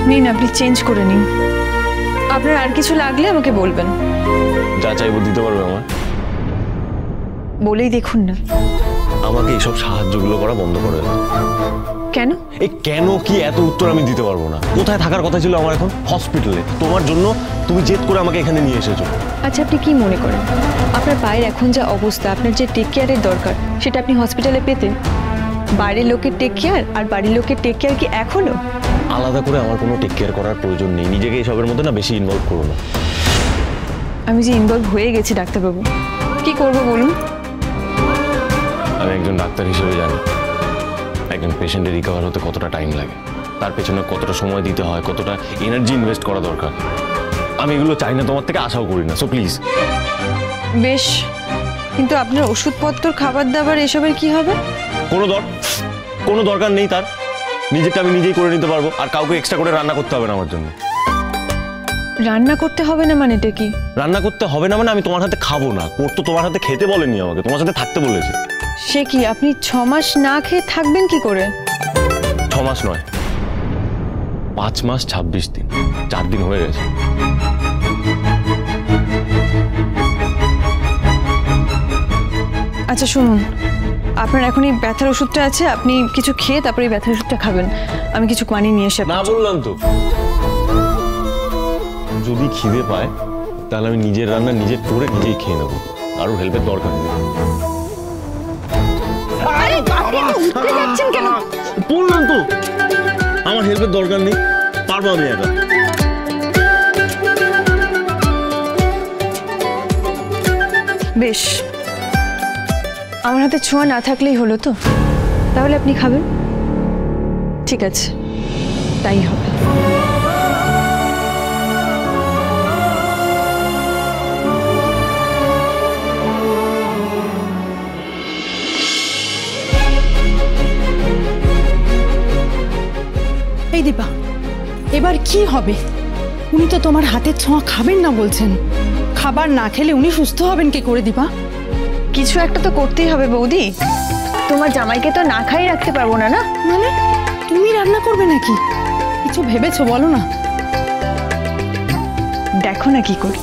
নিন, আপনি চেঞ্জ করে নিন। আপনার আর কিছু লাগলে আমাকে বলবেন। যা চাইবো দিতে পারবে আমার? বলেই দেখুন না। আমাকে এইসব সাহায্যগুলো করা বন্ধ করে দাও। কেন? এই কেন কি এত উত্তর আমি দিতে পারবো না। কোথায় থাকার কথা ছিল আমার এখন? হসপিটালে। তোমার জন্য তুমি জেদ করে আমাকে এখানে নিয়ে এসেছো। আচ্ছা, আপনি কি মনে করেন আপনার পায়ের এখন যা অবস্থা, আপনার যে টেক কেয়ারের দরকার সেটা আপনি হসপিটালে পেতেন? বাইরের লোকের টেক কেয়ার আর বাড়ির লোকের টেক কেয়ার কি এখনো আলাদা? করে আমার কোনো টেক কেয়ার করার প্রয়োজন নেই। নিজেকে এইসবের মধ্যে না বেশি ইনভলভ করো না। আমি যে ইনভলভ হয়ে গেছি ডাক্তারবাবু, কি করব বলুন? আমি একজন ডাক্তার হিসেবে জানি একজন পেশেন্টের রিকভার হতে কতটা টাইম লাগে, তার পেছনে কতটা সময় দিতে হয়, কতটা এনার্জি ইনভেস্ট করা দরকার। আমি এগুলো চাই না, তোমার থেকে আশাও করি না। So please. বেশ, কিন্তু আপনার ওষুধপত্র, খাবার দাবার এসবের কি হবে? কোনো দরকার নেই তার। নিজেরটা আমি নিজেই করে নিতে পারবো, আর কাউকে এক্সট্রা করে রান্না করতে হবে না আমার জন্য। রান্না করতে হবে না মানেটা কি? রান্না করতে হবে না মানে আমি তোমার হাতে খাবো না। করতো তোমার হাতে খেতে বলেনি আমাকে, তোমার সাথে থাকতে বলেছে। সে কি, আপনি 6 মাস না খেয়ে থাকবেন কি করে? 6 মাস নয়, 5 মাস 26 দিন, 4 দিন হয়ে গেছে। আচ্ছা শুনুন, আপনার এখন এই ব্যথার ওষুধটা আছে, আপনি কিছু খেয়ে তারপরে এই ব্যথার ওষুধটা খাবেন। আমি কিছু পানি নিয়ে এসে। না বললাম তো, যদি খিদে পায় তাহলে আমি নিজের রান্না নিজে করে নিজেই খেয়ে নেবো, কারোর হেল্পের দরকার নেই। বললাম তো আমার হেল্পের দরকার নেই, পারবো আমি একা। বেশ, আমার হাতে ছোঁয়া না থাকলেই হলো তো। তাহলে আপনি খাবেন? ঠিক আছে, তাই হবে। এই দীপা, এবার কি হবে? উনি তো তোমার হাতের ছোঁয়া খাবেন না বলছেন। খাবার না খেলে উনি সুস্থ হবেন কি করে দীপা? কিছু একটা তো করতেই হবে বৌদি। তোমার জামাইকে তো না খাই রাখতে পারবো না। না মানে তুমি রান্না করবে নাকি? কিছু ভেবেছো বলো না। দেখো না কি করি।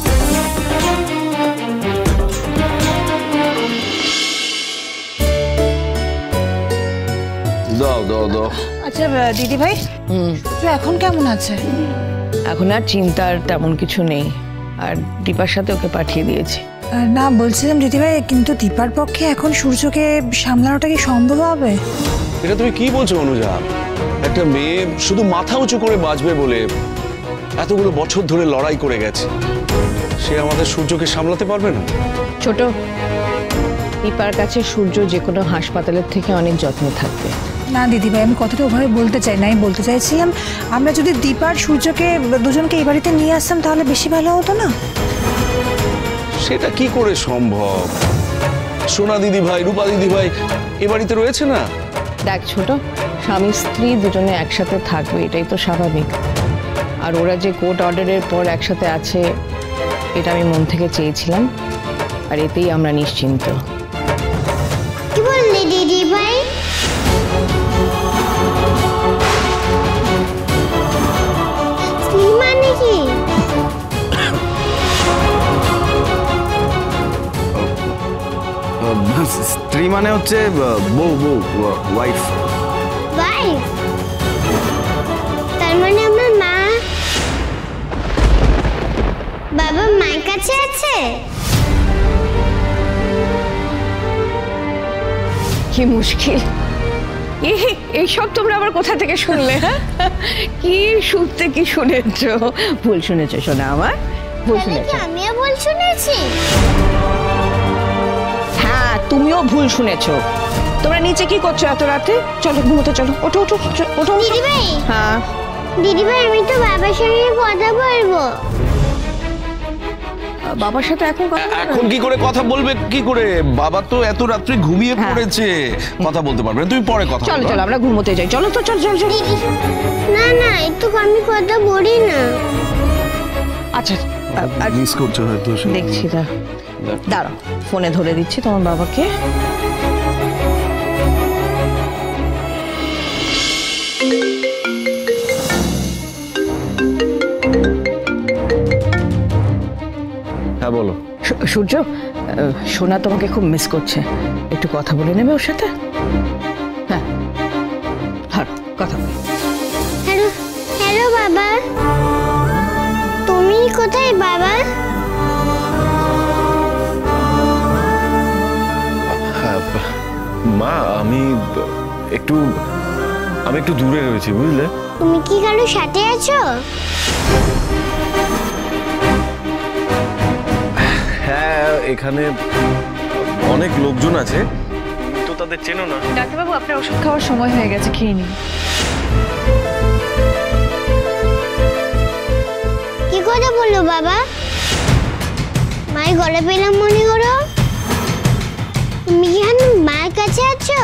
দাও দাও দাও। আচ্ছা দিদি ভাই, এখন কেমন আছে? এখন আর চিন্তার তেমন কিছু নেই, আর দীপার সাথে ওকে পাঠিয়ে দিয়েছি। না বলছিলাম দিদি ভাই, কিন্তু দীপার পক্ষে এখন সূর্যকে সামলানোটা কি সম্ভব হবে? এটা তুমি কি বলছো অনুজা? একটা মেয়ে শুধু মাথা উঁচু করে বাঁচবে বলে এতগুলো বছর ধরে লড়াই করে গেছে, সে আমাদের সূর্যকে সামলাতে পারবে না? ছোট, দীপার কাছে সূর্য যে কোনো হাসপাতালের থেকে অনেক যত্নে থাকবে। না দিদি ভাই, আমি কথাটা ওভাবে বলতে চাই না। আমি বলতে চাইছিলাম আমরা যদি দীপার সূর্যকে দুজনকে এই বাড়িতে নিয়ে আসতাম তাহলে বেশি ভালো হতো না? সেটা কি করে সম্ভব? সোনা দিদি ভাই, রূপা দিদি ভাই এ বাড়িতে রয়েছে না? দেখ ছোট, স্বামী স্ত্রী দুজনে একসাথে থাকবে, এটাই তো স্বাভাবিক। আর ওরা যে কোর্ট অর্ডারের পর একসাথে আছে, এটা আমি মন থেকে চেয়েছিলাম, আর এতেই আমরা নিশ্চিন্ত। কি বললি দিদি ভাই? মানে কি? স্ত্রী মানে হচ্ছে বউ, ওয়াইফ। ওয়াইফ? তার মানে আমার মা? বাবা মায়ের কাছে আছে? কি মুশকিল, এইসব তোমরা আবার কোথা থেকে শুনলে? কি শুনতে কি শুনেছ? ভুল শুনেছ শোনা আমার, ভুল শুনেছ। আমিও ভুল শুনেছি? হ্যাঁ, তুমিও ভুল শুনেছো। তোমরা নিচে কি করছো এত রাতে? চলো ঘুমোতে চলো, ওঠো ওঠো ওঠো। দিদি ভাই, হ্যাঁ দিদি ভাই আমি তো বাবার সঙ্গে কথা বলবো। বাবার সাথে এখন এখন কি করে কথা বলবে? কি করে? বাবা তো এত রাত্রে ঘুমিয়ে পড়েছে, কথা বলতে পারবে না। তুমি পরে কথা বলো। চলো চলো আমরা ঘুমোতে যাই, চলো তো, চলো চলো চলো। না না, একটু আমি কথা বলি না। আচ্ছা মিস করছো হয়তো। দেখছি, দাঁড়াও ফোনে ধরে দিচ্ছি তোমার বাবাকে। হ্যাঁ বলো। সূর্য, সোনা তোমাকে খুব মিস করছে, একটু কথা বলে নেবে ওর সাথে? হ্যাঁ হ্যাঁ, কথা বল। হ্যালো হ্যালো বাবা, তুমি কোথায় বাবা? মা আমি একটু দূরে রয়েছি, বুঝলে? তুমি কি কারোর সাথে আছো? হ্যাঁ, এখানে অনেক লোকজন আছে, তো তাদের চেনো না। ডাক্তারবাবু, আপনার ওষুধ খাওয়ার সময় হয়ে গেছে, খেয়ে নিন। কি কথা বললো বাবা? মায়ের গলা পেলাম মনে করো। তুমি কি এখন মায়ের কাছে আছো?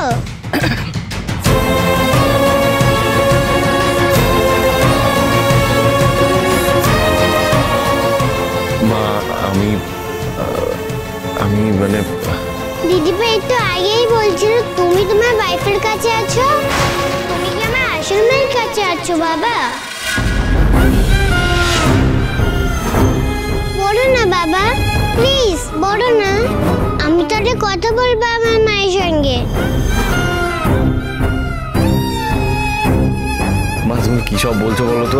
মা আমি মানে দিদিভাই একটু আগেই বলছিল তুমি তোমার ওয়াইফের কাছে আছো। তুমি কি আমার আসল মায়ের কাছে আছো বাবা? বলো না বাবা, প্লিজ বলো না। আমি তো একটা কথা বলবো আমার মায়ের সঙ্গে। মা তুমি কি সব বলছো বলো তো?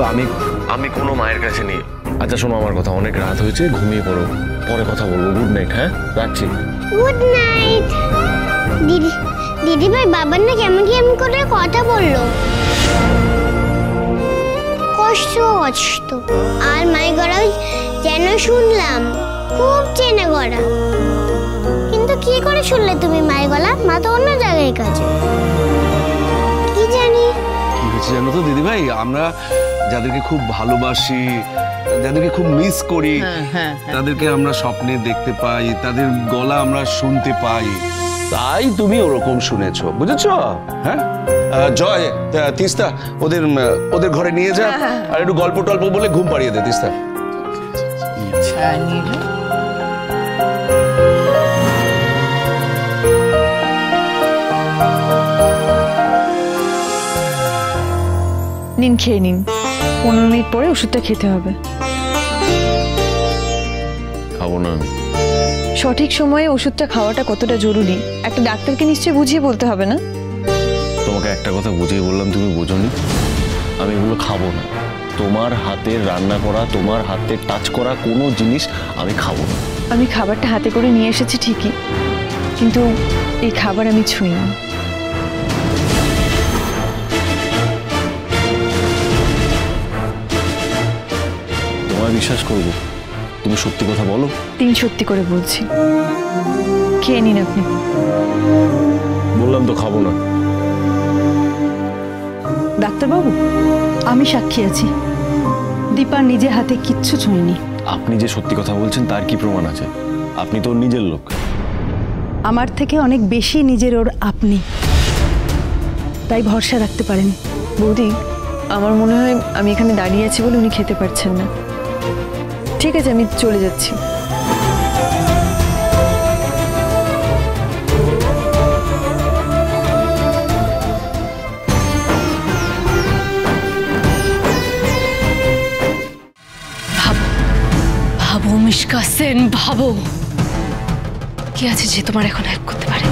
আমি কোনো মায়ের কাছে নেই। আচ্ছা শোনো আমার কথা, অনেক রাত হয়েছে, ঘুমিয়ে পড়ো, পরে কথা বলবো। Good night. হ্যাঁ রাখছি। Good night. দিদিভাই বাবার না কেমন কেমন করে কথা বললো। কষ্ট আর মায়ের গলাও যেন শুনলাম, খুব চেনা গলা। কিন্তু কি করে শুনলে তুমি মায়ের গলা? মা তো অন্য জায়গায় কাছে। কি জানি কি হয়েছে জানো তো দিদিভাই, আমরা যাদেরকে খুব ভালোবাসি, যাদেরকে খুব মিস করি, তাদেরকে আমরা স্বপ্নে দেখতে পাই, তাদের গলা আমরা শুনতে পাই। তাই তুমি ওরকম শুনেছো, বুঝেছো? হ্যাঁ জয়, তিস্তা ওদের ঘরে নিয়ে যা, আর একটু গল্প টল্প বলে ঘুম পাড়িয়ে দে তিস্তা। নিন, খেয়ে নিন। 15 মিনিট পরে ওষুধটা খেতে হবে। খাবো না আমি। সঠিক সময়ে ওষুধটা খাওয়াটা কতটা জরুরি একটা ডাক্তারকে নিশ্চয়ই বুঝিয়ে বলতে হবে না? তোমাকে একটা কথা বুঝিয়ে বললাম, তুমি বোঝোনি। আমি এগুলো খাবো না। তোমার হাতের রান্না করা, তোমার হাতে টাচ করা কোনো জিনিস আমি খাবো না। আমি খাবারটা হাতে করে নিয়ে এসেছি ঠিকই, কিন্তু এই খাবার আমি ছুঁইনি। তোমায় বিশ্বাস করবো? তুমি সত্যি কথা বলো। তিন সত্যি করে বলছি। খেয়ে নিন আপনি। বললাম তো খাবো না। ডাক্তারবাবু, আমি সাক্ষী আছি, দীপা নিজে হাতে কিচ্ছু ছুঁয়নি। আপনি যে সত্যি কথা বলছেন তার কি প্রমাণ আছে? আপনি তো ওর নিজের লোক। আমার থেকে অনেক বেশি নিজের ওর আপনি, তাই ভরসা রাখতে পারেন। বৌদি, আমার মনে হয় আমি এখানে দাঁড়িয়ে আছি বলে উনি খেতে পারছেন না। ঠিক আছে, আমি চলে যাচ্ছি। ভাবো মিশকা সেন, ভাবো কি আছে যে তোমার এখন হেল্প করতে পারে।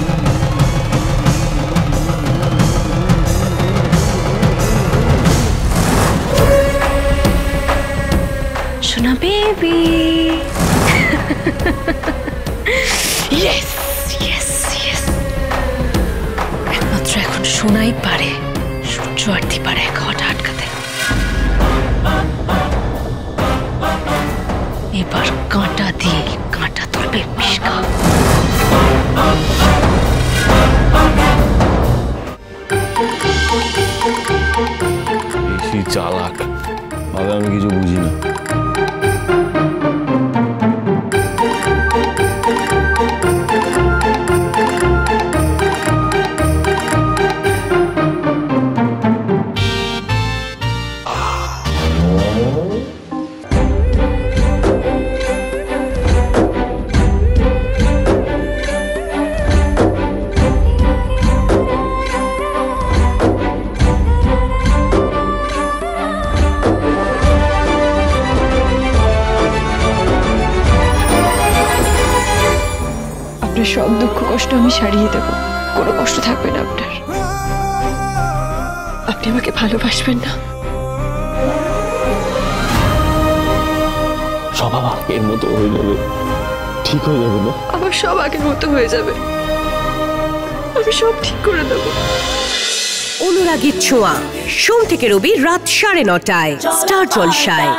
সোনা বেবি, ইয়েস ইয়েস ইয়েস, একমাত্র এখন সোনাই পারে সূর্য আর দীপার এক ঘটা আটকাতে। এবার কাঁটা দিয়ে কাঁটা তুলবে মিশকা। বেশি চালাক ভাবে আমি কিছু বুঝি না। আপনার সব দুঃখ কষ্ট আমি সারিয়ে দেব, কোনো কষ্ট থাকবে না আপনার। আপনি আমাকে ভালোবাসবেন না? সব আগের মতো হয়ে যাবে, ঠিক হয়ে যাবে না? আবার সব আগের মতো হয়ে যাবে, আমি সব ঠিক করে দেবো। অনুরাগীর ছোঁয়া, সোম থেকে রবি রাত 9:30টায় স্টার জলসায়।